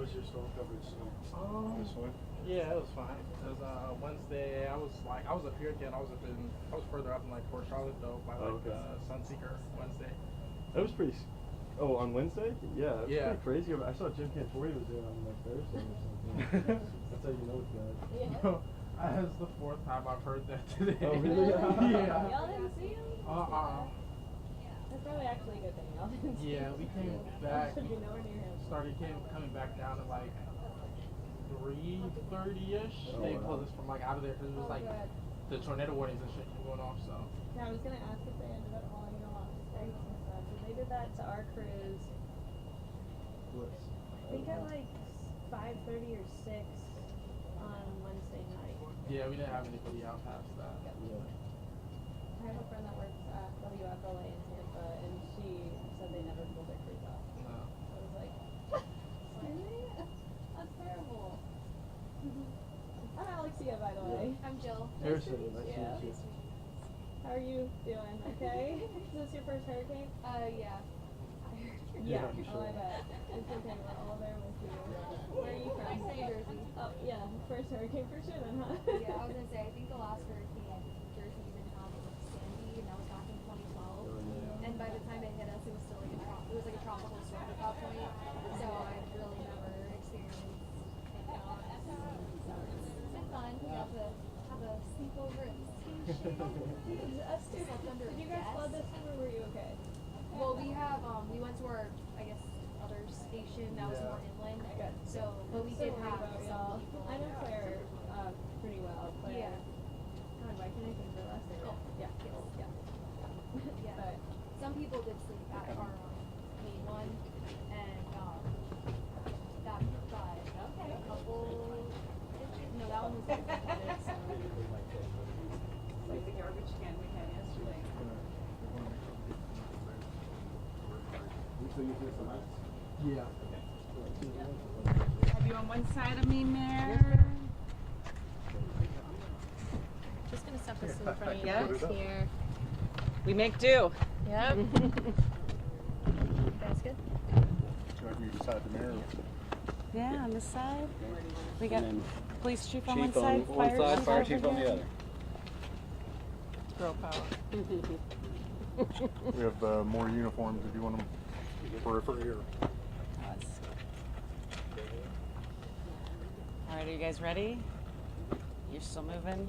How was your storm coverage this one? Yeah, it was fine. Cause Wednesday I was up here again. I was further up in like Port Charlotte though by like Sunseeker Wednesday. That was pretty. Oh, on Wednesday? Yeah, that's Yeah. pretty crazy. I saw Jim Cantori was there on like Thursday or something. That's how you know it's bad. Yeah. That's the fourth time I've heard that today. Oh really? Yeah. Y'all didn't see him? That's probably actually a good thing. Y'all didn't see him. Yeah, we came back. Should be nowhere near him. Coming back down to like 3:30ish. They pulled us from like out of there because it was like the tornado warnings and shit going off. So. Yeah, I was gonna ask if they ended up hauling them off the streets and stuff. Cause they did that to our cruise. I think at like 5:30 or 6 on Wednesday night. Yeah, we didn't have anybody out past that. Yeah. I have a friend that works at WFLA in Tampa, and she said they never pulled their cruise off. No. I was like, excuse me? That's terrible. I'm Alexia, by the way. I'm Jill. Harrison, nice to meet you. How are you doing? Okay? Is this your first hurricane? Yeah. Yeah. I'm sure. Oh, I bet. It's okay. We're all there with you. Where are you from? New Jersey. Oh, yeah. First hurricane for sure then, huh? Yeah, I was gonna say, I think the last hurricane Jersey even had was like Sandy, and that was back in 2012. And by the time it hit us, it was still like a tropical storm at that point. So I've really never experienced chaos. So it's been fun. We got to have a sleepover at the station. Us too. Did you guys flood this time, or were you okay? Well, we went to our, I guess, other station that was more inland. Good. So, but we did have y'all. some people. I know Claire pretty well. Claire. Yeah. God, why can't I think of her last name? Oh. Yeah. Yeah. But Some people did sleep at our main one, and that got a couple. No, that one was like so. Like the garbage can we had yesterday. Yeah. Have you on one side of me, Mayor? just gonna step this in front of you Yeah. guys here. We make do. Yep. That's good. Like you decide the mayor. Yeah, on this side. We got And then police chief on chief one on side, one side, fire chief over on the here. other. Girl power. We have more uniforms if you want them for here. All right, are you guys ready? You're still moving?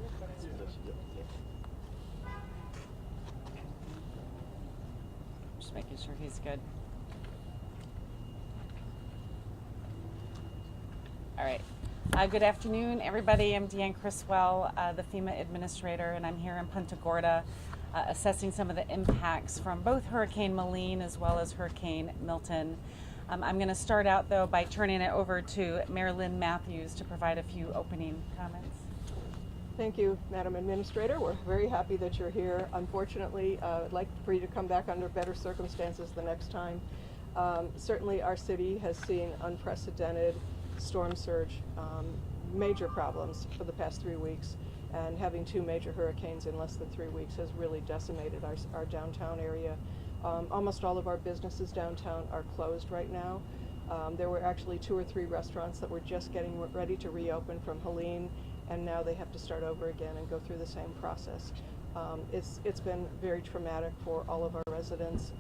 Just making sure he's good. All right. Good afternoon, everybody. I'm Deanne Criswell, the FEMA administrator, and I'm here in Punta Gorda assessing some of the impacts from both Hurricane Helene as well as Hurricane Milton. I'm going to start out, though, by turning it over to Mayor Lynn Matthews to provide a few opening comments. Thank you, Madam Administrator. We're very happy that you're here. Unfortunately, I'd like for you to come back under better circumstances the next time. Certainly, our city has seen unprecedented storm surge, major problems for the past 3 weeks, and having 2 major hurricanes in less than 3 weeks has really decimated our downtown area. Almost all of our businesses downtown are closed right now. There were actually 2 or 3 restaurants that were just getting ready to reopen from Helene, and now they have to start over again and go through the same process. It's been very traumatic for all of our residents.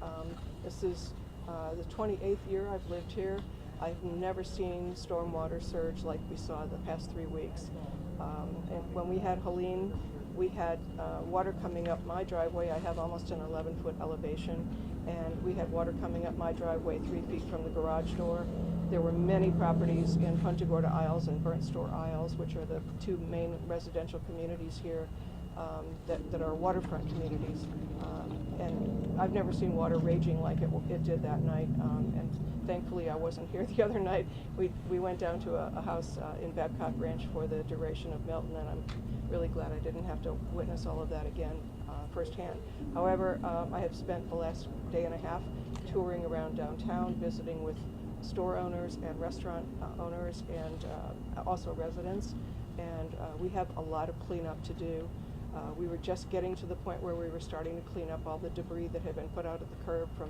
This is the 28th year I've lived here. I've never seen stormwater surge like we saw the past 3 weeks. And when we had Helene, we had water coming up my driveway. I have almost an 11-foot elevation, and we had water coming up my driveway 3 feet from the garage door. There were many properties in Punta Gorda Isles and Burnt Store Isles, which are the 2 main residential communities here that are waterfront communities. And I've never seen water raging like it did that night. And thankfully, I wasn't here the other night. We went down to a house in Babcock Ranch for the duration of Milton, and I'm really glad I didn't have to witness all of that again firsthand. However, I have spent the last day and a half touring around downtown, visiting with store owners and restaurant owners and also residents, and we have a lot of cleanup to do. We were just getting to the point where we were starting to clean up all the debris that had been put out at the curb from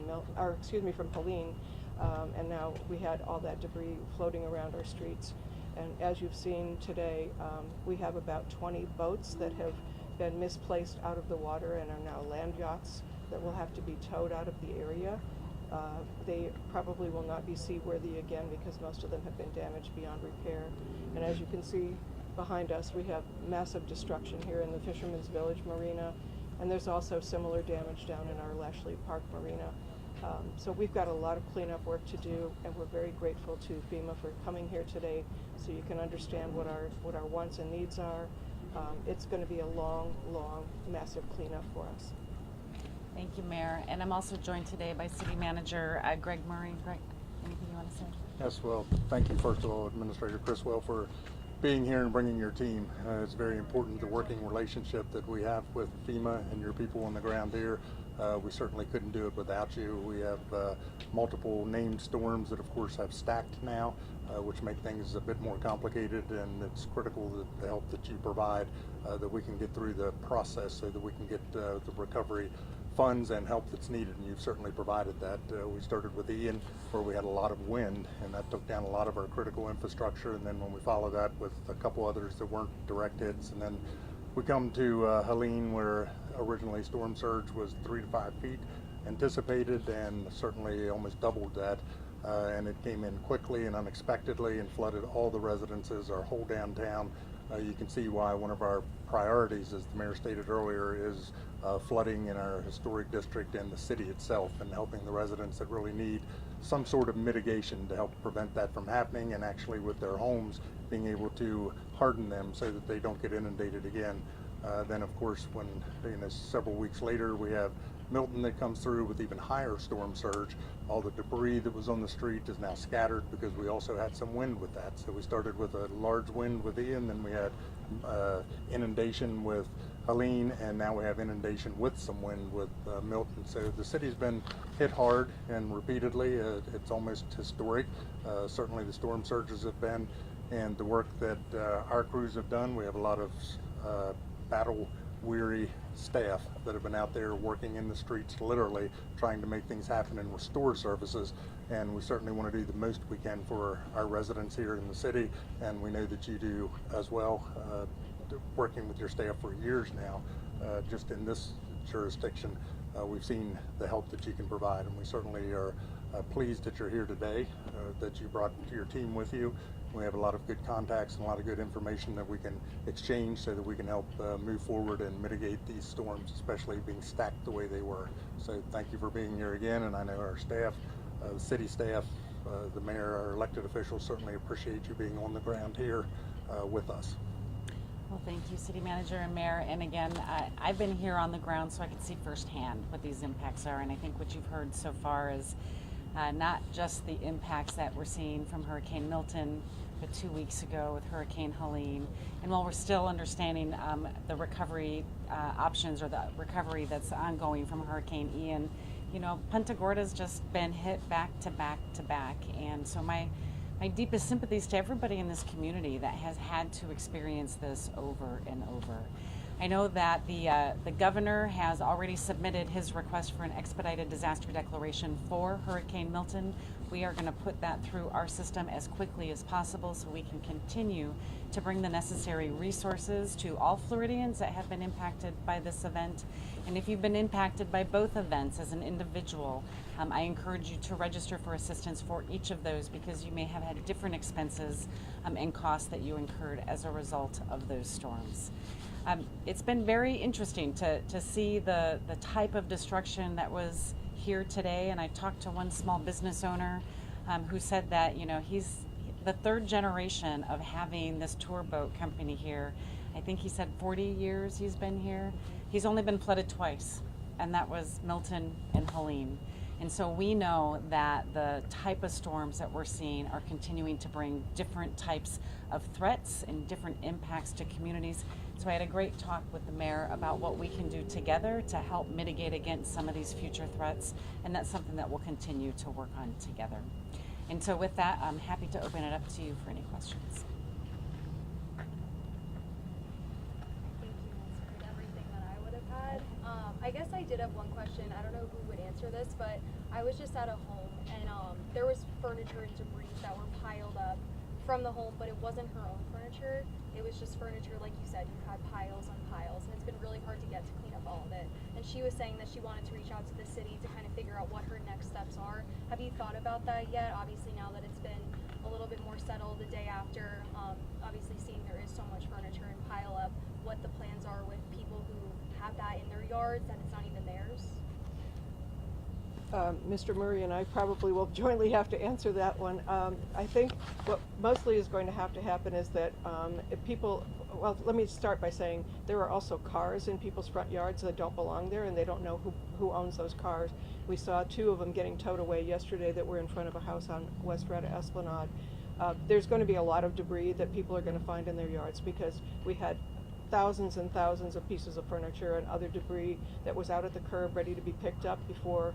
from Helene. and now we had all that debris floating around our streets. And as you've seen today, we have about 20 boats that have been misplaced out of the water and are now land yachts that will have to be towed out of the area. They probably will not be seaworthy again because most of them have been damaged beyond repair. And as you can see behind us, we have massive destruction here in the Fisherman's Village Marina, and there's also similar damage down in our Lashley Park Marina. So we've got a lot of cleanup work to do, and we're very grateful to FEMA for coming here today so you can understand what our wants and needs are. It's going to be a long, massive cleanup for us. Thank you, Mayor. And I'm also joined today by City Manager Greg Murray. Greg, anything you want to say? Yes, well, thank you first of all, Administrator Criswell, for being here and bringing your team. It's very important, the working relationship that we have with FEMA and your people on the ground here. We certainly couldn't do it without you. We have multiple named storms that of course have stacked now, which make things a bit more complicated, and it's critical that the help that you provide, that we can get through the process so that we can get the recovery funds and help that's needed, and you've certainly provided that. We started with Ian, where we had a lot of wind, and that took down a lot of our critical infrastructure, and then when we follow that with a couple others that weren't direct hits, and then we come to Helene, where originally storm surge was 3 to 5 feet anticipated, and certainly almost doubled that, and it came in quickly and unexpectedly and flooded all the residences, our whole downtown. You can see why one of our priorities, as the mayor stated earlier, is flooding in our historic district and the city itself, and helping the residents that really need some sort of mitigation to help prevent that from happening, and actually with their homes being able to harden them so that they don't get inundated again. Then of course, when several weeks later we have Milton that comes through with even higher storm surge. All the debris that was on the street is now scattered because we also had some wind with that. So we started with a large wind with Ian, then we had inundation with Helene, and now we have inundation with some wind with Milton. So the city's been hit hard and repeatedly. It's almost historic. Certainly the storm surges have been, and the work that our crews have done. We have a lot of battle-weary staff that have been out there working in the streets, literally trying to make things happen and restore services, and we certainly want to do the most we can for our residents here in the city, and we know that you do as well, working with your staff for years now. Just in this jurisdiction, we've seen the help that you can provide, and we certainly are pleased that you're here today, that you brought your team with you. We have a lot of good contacts and a lot of good information that we can exchange so that we can help move forward and mitigate these storms, especially being stacked the way they were. So thank you for being here again, and I know our staff, the city staff, the mayor, our elected officials certainly appreciate you being on the ground here with us. Well, thank you, City Manager and Mayor. And again, I've been here on the ground so I can see firsthand what these impacts are, and I think what you've heard so far is not just the impacts that we're seeing from Hurricane Milton, but 2 weeks ago with Hurricane Helene. And while we're still understanding the recovery options or the recovery that's ongoing from Hurricane Ian, Punta Gorda's just been hit back to back to back. And so my deepest sympathies to everybody in this community that has had to experience this over and over. I know that the governor has already submitted his request for an expedited disaster declaration for Hurricane Milton. We are going to put that through our system as quickly as possible so we can continue to bring the necessary resources to all Floridians that have been impacted by this event. And if you've been impacted by both events as an individual, I encourage you to register for assistance for each of those, because you may have had different expenses and costs that you incurred as a result of those storms. It's been very interesting to see the type of destruction that was here today, and I talked to one small business owner who said that he's the third generation of having this tour boat company here. I think he said 40 years he's been here. He's only been flooded twice, and that was Milton and Helene. And so we know that the type of storms that we're seeing are continuing to bring different types of threats and different impacts to communities. So I had a great talk with the mayor about what we can do together to help mitigate against some of these future threats, and that's something that we'll continue to work on together. And so with that, I'm happy to open it up to you for any questions. Everything that I would have had. I guess I did have one question. I don't know who would answer this, but I was just at a home, and there was was furniture and debris that were piled up from the home, but it wasn't her own furniture. It was just furniture, like you said, you had piles on piles, and it's been really hard to get to clean up all of it. And she was saying that she wanted to reach out to the city to kind of figure out what her next steps are. Have you thought about that yet? Obviously, now that it's been a little bit more settled the day after, obviously seeing there is so much furniture and pile up, what the plans are with people who have that in their yards, that it's not even theirs? Mr. Murray and I probably will jointly have to answer that one. I think what mostly is going to have to happen is that if people, well, let me start by saying there are also cars in people's front yards that don't belong there, and they don't know who owns those cars. We saw 2 of them getting towed away yesterday that were in front of a house on West Retta Esplanade. There's going to be a lot of debris that people are going to find in their yards because we had thousands and thousands of pieces of furniture and other debris that was out at the curb ready to be picked up before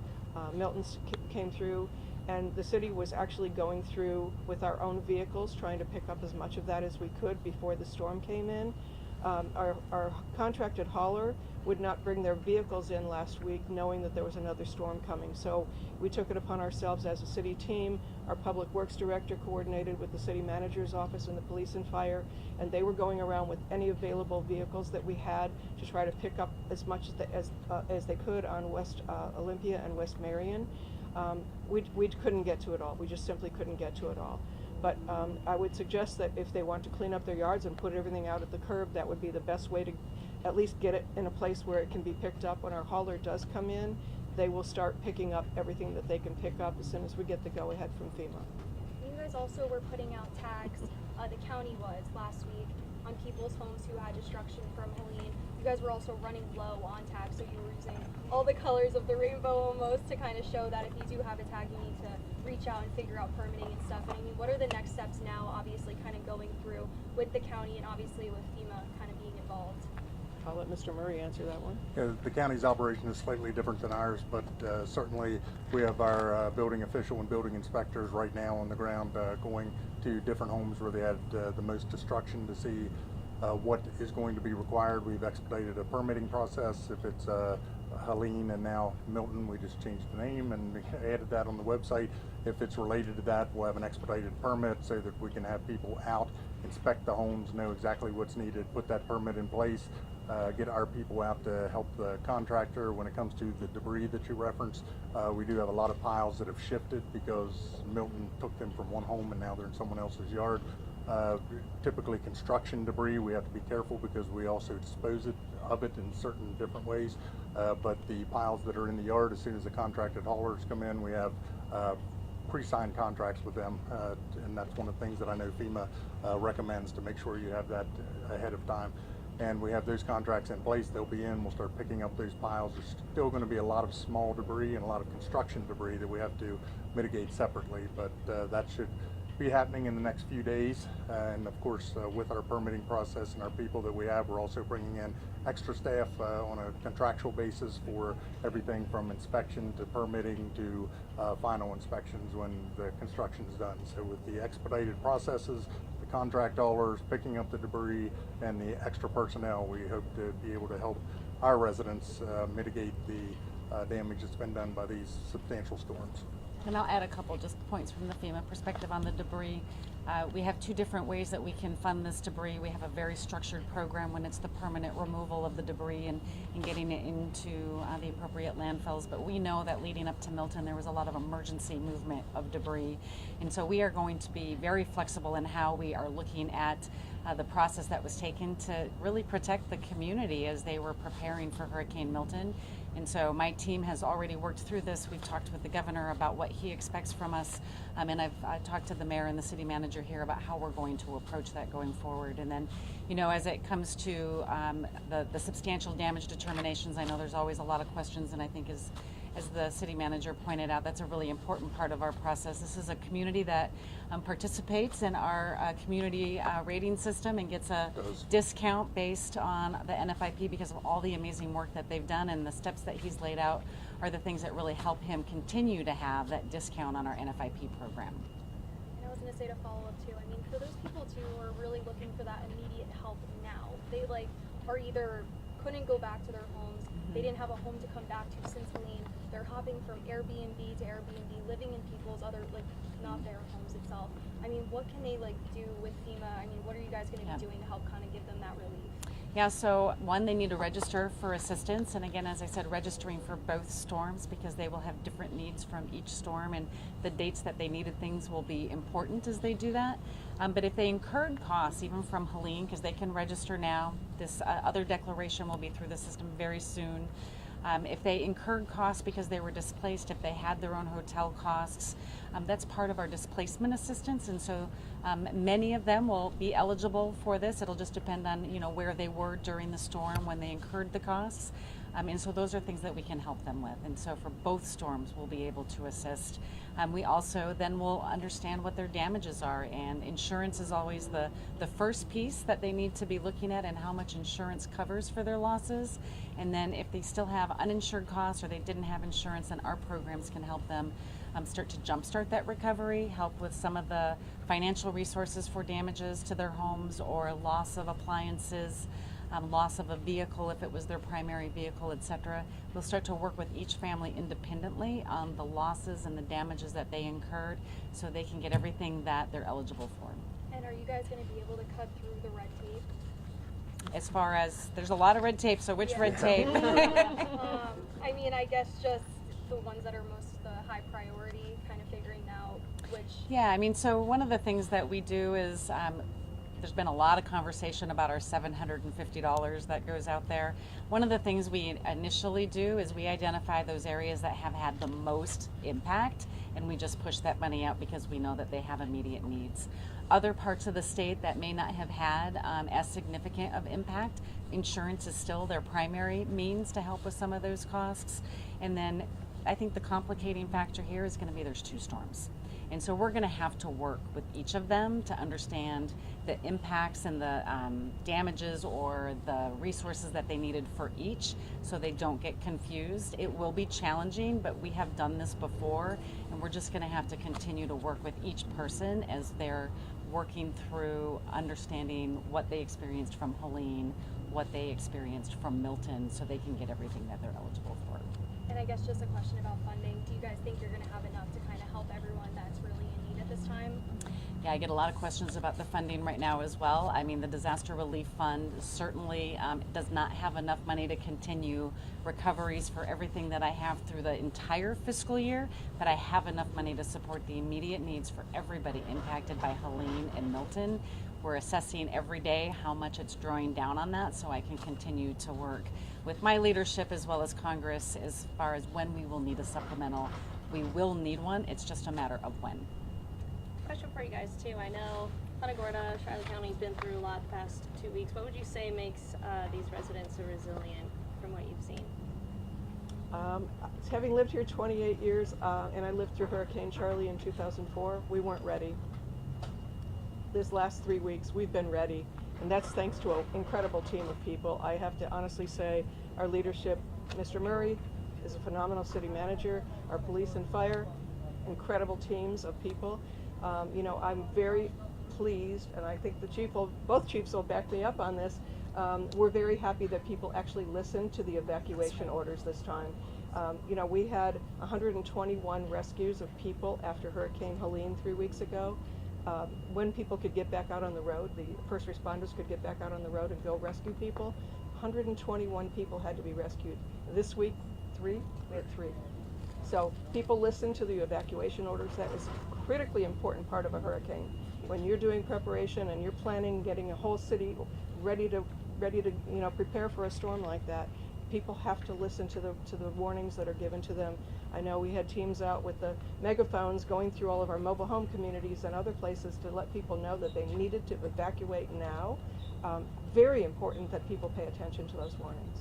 Milton came through, and the city was actually going through with our own vehicles trying to pick up as much of that as we could before the storm came in. Our contracted hauler would not bring their vehicles in last week knowing that there was another storm coming. So we took it upon ourselves as a city team. Our public works director coordinated with the city manager's office and the police and fire, and they were going around with any available vehicles that we had to try to pick up as much as they could on West Olympia and West Marion. We couldn't get to it all. We just simply couldn't get to it all. But I would suggest that if they want to clean up their yards and put everything out at the curb, that would be the best way to at least get it in a place where it can be picked up. When our hauler does come in, they will start picking up everything that they can pick up as soon as we get the go-ahead from FEMA. You guys also were putting out tags, the county was last week, on people's homes who had destruction from Helene. You guys were also running low on tags, so you were using all the colors of the rainbow almost to kind of show that if you do have a tag, you need to reach out and figure out permitting and stuff. And I mean, what are the next steps now, obviously kind of going through with the county and obviously with FEMA kind of being involved? I'll let Mr. Murray answer that one. Yeah, the county's operation is slightly different than ours, but certainly we have our building official and building inspectors right now on the ground going to different homes where they had the most destruction to see what is going to be required. We've expedited a permitting process. If it's Helene and now Milton, we just changed the name and added that on the website. If it's related to that, we'll have an expedited permit so that we can have people out, inspect the homes, know exactly what's needed, put that permit in place, get our people out to help the contractor when it comes to the debris that you referenced. We do have a lot of piles that have shifted because Milton took them from one home and now they're in someone else's yard. Typically construction debris, we have to be careful because we also dispose of it in certain different ways. But the piles that are in the yard, as soon as the contracted haulers come in, we have pre-signed contracts with them, and that's one of the things that I know FEMA recommends, to make sure you have that ahead of time. And we have those contracts in place. They'll be in, we'll start picking up those piles. There's still going to be a lot of small debris and a lot of construction debris that we have to mitigate separately, but that should be happening in the next few days. And of course, with our permitting process and our people that we have, we're also bringing in extra staff on a contractual basis for everything from inspection to permitting to final inspections when the construction is done. So with the expedited processes, the contract haulers, picking up the debris, and the extra personnel, we hope to be able to help our residents mitigate the damage that's been done by these substantial storms. And I'll add a couple just points from the FEMA perspective on the debris. We have 2 different ways that we can fund this debris. We have a very structured program when it's the permanent removal of the debris and getting it into the appropriate landfills. But we know that leading up to Milton, there was a lot of emergency movement of debris. And so we are going to be very flexible in how we are looking at the process that was taken to really protect the community as they were preparing for Hurricane Milton. And so my team has already worked through this. We've talked with the governor about what he expects from us. And I've talked to the mayor and the city manager here about how we're going to approach that going forward. And then, you know, as it comes to the substantial damage determinations, I know there's always a lot of questions, and I think as the city manager pointed out, that's a really important part of our process. This is a community that participates in our community rating system and gets a discount based on the NFIP because of all the amazing work that they've done, and the steps that he's laid out are the things that really help him continue to have that discount on our NFIP program. And I was going to say, to follow up too, I mean, for those people too who are really looking for that immediate help now, they are either couldn't go back to their homes, they didn't have a home to come back to since Helene, they're hopping from Airbnb to Airbnb, living in people's other not their homes itself. I mean, what can they like do with FEMA? I mean, what are you guys going to be doing to help kind of give them that relief? Yeah, so one, they need to register for assistance, and again, as I said, registering for both storms because they will have different needs from each storm, and the dates that they needed things will be important as they do that. But if they incurred costs, even from Helene, because they can register now, this other declaration will be through the system very soon. If they incurred costs because they were displaced, if they had their own hotel costs, that's part of our displacement assistance, and so many of them will be eligible for this. It'll just depend on where they were during the storm when they incurred the costs, and so those are things that we can help them with. And so for both storms, we'll be able to assist. We also then will understand what their damages are, and insurance is always the first piece that they need to be looking at, and how much insurance covers for their losses. And then if they still have uninsured costs or they didn't have insurance, then our programs can help them start to jumpstart that recovery, help with some of the financial resources for damages to their homes or loss of appliances, loss of a vehicle if it was their primary vehicle, etc. We'll start to work with each family independently on the losses and the damages that they incurred so they can get everything that they're eligible for. And are you guys going to be able to cut through the red tape? As far as, there's a lot of red tape, so which red tape? I mean, I guess just the ones that are most the high priority, kind of figuring out which. Yeah, I mean, so one of the things that we do is there's been a lot of conversation about our $750 that goes out there. One of the things we initially do is we identify those areas that have had the most impact, and we just push that money out because we know that they have immediate needs. Other parts of the state that may not have had as significant of impact, insurance is still their primary means to help with some of those costs. And then I think the complicating factor here is going to be there's two storms. And so we're going to have to work with each of them to understand the impacts and the damages or the resources that they needed for each so they don't get confused. It will be challenging, but we have done this before, and we're just going to have to continue to work with each person as they're working through understanding what they experienced from Helene, what they experienced from Milton, so they can get everything that they're eligible for. And I guess just a question about funding. Do you guys think you're going to have enough to kind of help everyone that's really in need at this time? Yeah, I get a lot of questions about the funding right now as well. I mean, the Disaster Relief Fund certainly does not have enough money to continue recoveries for everything that I have through the entire fiscal year, but I have enough money to support the immediate needs for everybody impacted by Helene and Milton. We're assessing every day how much it's drawing down on that so I can continue to work with my leadership as well as Congress as far as when we will need a supplemental. We will need one, it's just a matter of when. Question for you guys too. I know Punta Gorda, Charlotte County's been through a lot the past 2 weeks. What would you say makes these residents so resilient from what you've seen? Having lived here 28 years, and I lived through Hurricane Charlie in 2004, we weren't ready. This last 3 weeks, we've been ready, and that's thanks to an incredible team of people. I have to honestly say our leadership, Mr. Murray is a phenomenal city manager, our police and fire, incredible teams of people. I'm very pleased, and I think both chiefs will back me up on this. We're very happy that people actually listened to the evacuation orders this time. We had 121 rescues of people after Hurricane Helene 3 weeks ago. When people could get back out on the road, the first responders could get back out on the road and go rescue people, 121 people had to be rescued. This week, we had 3. So people listen to the evacuation orders. That is a critically important part of a hurricane. When you're doing preparation and you're planning getting a whole city ready to prepare for a storm like that, people have to listen to the warnings that are given to them. I know we had teams out with the megaphones going through all of our mobile home communities and other places to let people know that they needed to evacuate now. Very important that people pay attention to those warnings.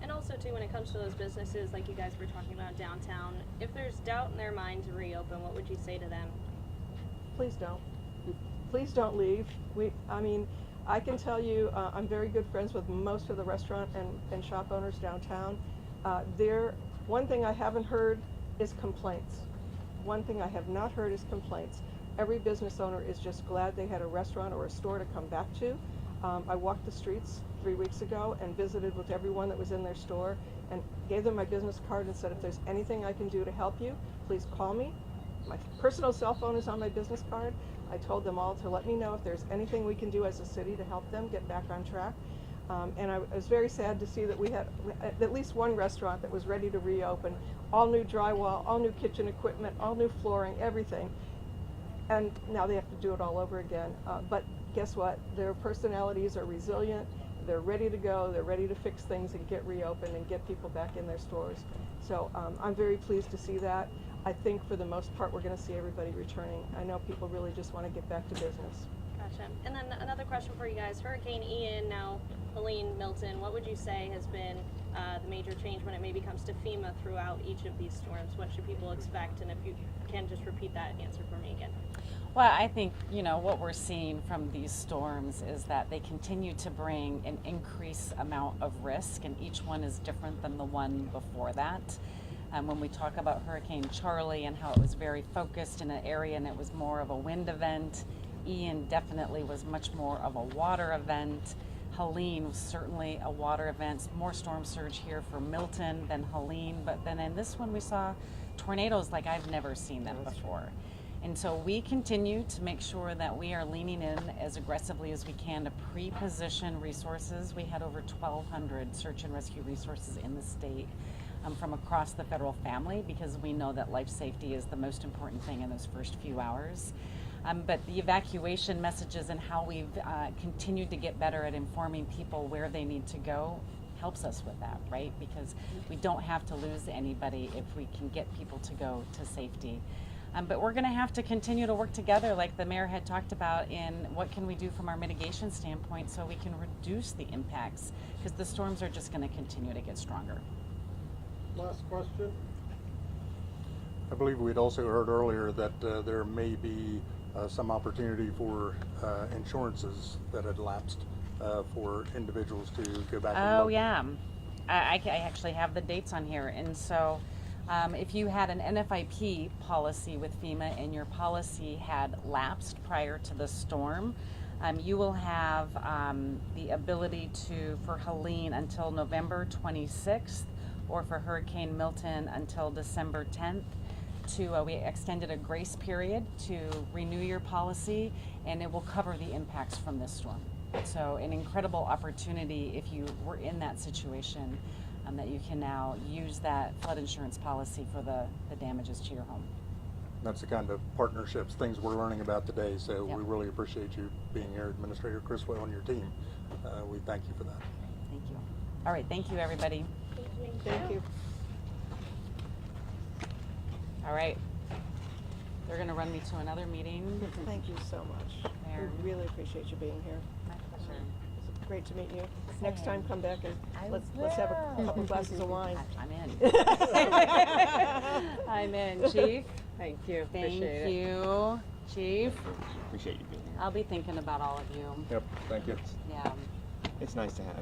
And also too, when it comes to those businesses like you guys were talking about downtown, if there's doubt in their mind to reopen, what would you say to them? Please don't. Please don't leave. I can tell you, I'm very good friends with most of the restaurant and shop owners downtown. One thing I haven't heard is complaints. One thing I have not heard is complaints. Every business owner is just glad they had a restaurant or a store to come back to. I walked the streets 3 weeks ago and visited with everyone that was in their store and gave them my business card and said, if there's anything I can do to help you, please call me. my personal cell phone is on my business card. I told them all to let me know if there's anything we can do as a city to help them get back on track. And I was very sad to see that we had at least one restaurant that was ready to reopen, all new drywall, all new kitchen equipment, all new flooring, everything. And now they have to do it all over again. But guess what? Their personalities are resilient. They're ready to go. They're ready to fix things and get reopened and get people back in their stores. So I'm very pleased to see that. I think for the most part we're going to see everybody returning. I know people really just want to get back to business. Gotcha. And then another question for you guys. Hurricane Ian, now Helene, Milton, what would you say has been the major change when it maybe comes to FEMA throughout each of these storms? What should people expect? And if you can just repeat that answer for me again. Well, I think, what we're seeing from these storms is that they continue to bring an increased amount of risk, and each one is different than the one before that. When we talk about Hurricane Charlie and how it was very focused in an area and it was more of a wind event, Ian definitely was much more of a water event. Helene was certainly a water event, more storm surge here for Milton than Helene, but then in this one we saw tornadoes like I've never seen them before. And so we continue to make sure that we are leaning in as aggressively as we can to pre-position resources. We had over 1,200 search and rescue resources in the state from across the federal family, because we know that life safety is the most important thing in those first few hours. But the evacuation messages and how we've continued to get better at informing people where they need to go helps us with that, right? Because we don't have to lose anybody if we can get people to go to safety. But we're going to have to continue to work together, like the mayor had talked about, in what can we do from our mitigation standpoint so we can reduce the impacts, because the storms are just going to continue to get stronger. Last question. I believe we'd also heard earlier that there may be some opportunity for insurances that had lapsed for individuals to go back and look. Yeah. I actually have the dates on here. And so if you had an NFIP policy with FEMA and your policy had lapsed prior to the storm, you will have the ability to, for Helene, until November 26th, or for Hurricane Milton until December 10th. We extended a grace period to renew your policy, and it will cover the impacts from this storm. So an incredible opportunity if you were in that situation, that you can now use that flood insurance policy for the damages to your home. That's the kind of partnerships, things we're learning about today, so Yep. we really appreciate you being here, Administrator Criswell, and your team. We thank you for that. Thank you. All right, thank you, everybody. Thank you. All right. They're going to run me to another meeting. Thank you so much. Mayor. We really appreciate you being here. My pleasure. It's great to meet you. Next time, come back and let's have a couple glasses of wine. I'm in. I'm in, Chief. Thank you. Thank Appreciate it. you, Chief. Appreciate you being here. I'll be thinking about all of you. Yep, thank you. Yeah. It's nice to have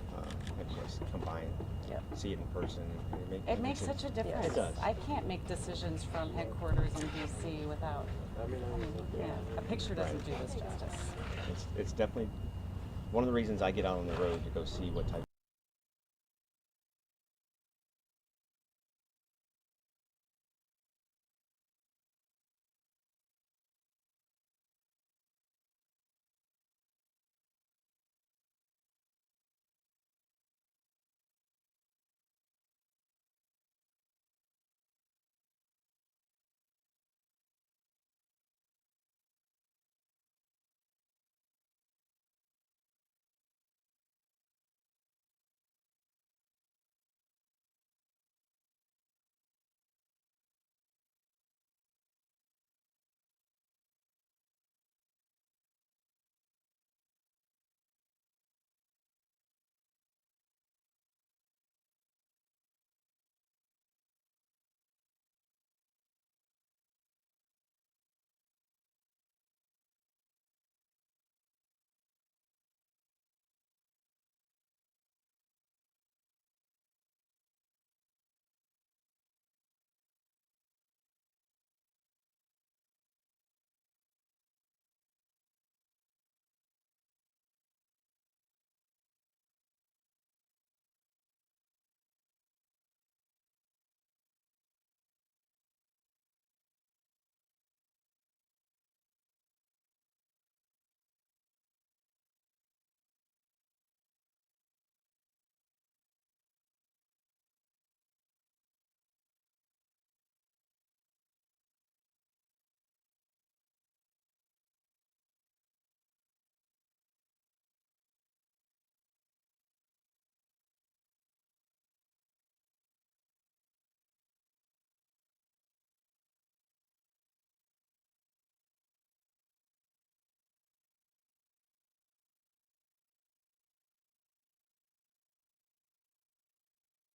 headquarters come by and Yep. see it in person. And It makes such a difference. It does. I can't make decisions from headquarters in DC without, a picture doesn't do this justice. It's definitely one of the reasons I get out on the road to go see what type